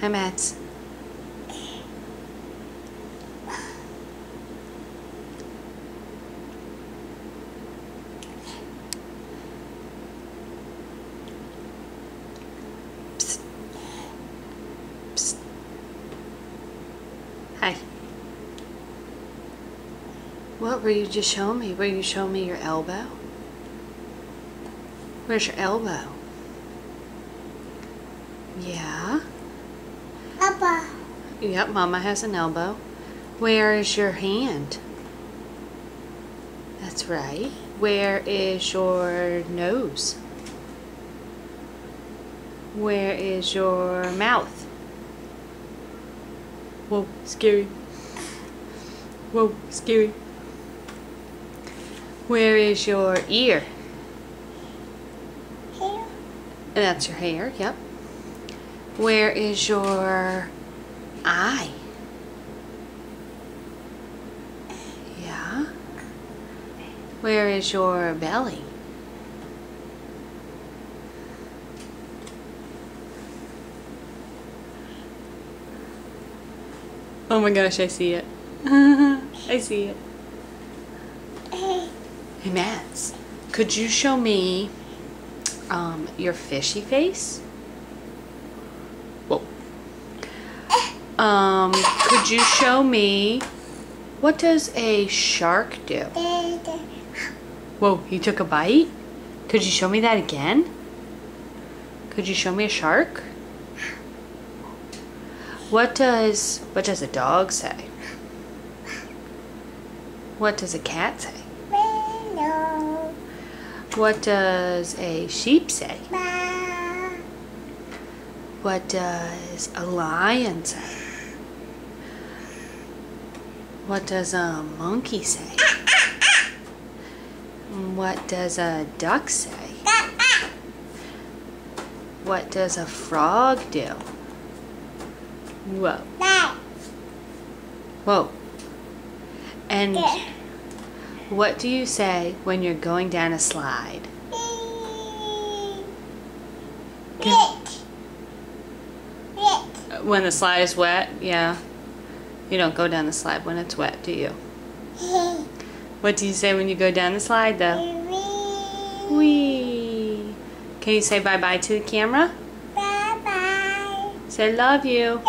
Hi, Mads. Psst. Psst. Hi. What were you just showing me? Were you showing me your elbow? Where's your elbow? Yeah. Papa. Yep, Mama has an elbow. Where is your hand? That's right. Where is your nose? Where is your mouth? Whoa, scary. Whoa, scary. Where is your ear? Here. That's your hair, yep. Where is your eye? Yeah. Where is your belly? Oh my gosh, I see it. I see it. Hey, Mads, could you show me your fishy face? Whoa. Could you show me, what does a shark do? Whoa, he took a bite? Could you show me that again? Could you show me a shark? What does a dog say? What does a cat say? Hello. What does a sheep say? Ba. What does a lion say? What does a monkey say? What does a duck say? What does a frog do? Whoa. Ba. Whoa. And what do you say when you're going down a slide? When the slide is wet? Yeah. You don't go down the slide when it's wet, do you? What do you say when you go down the slide, though? Whee! Can you say bye-bye to the camera? Bye-bye. Say love you.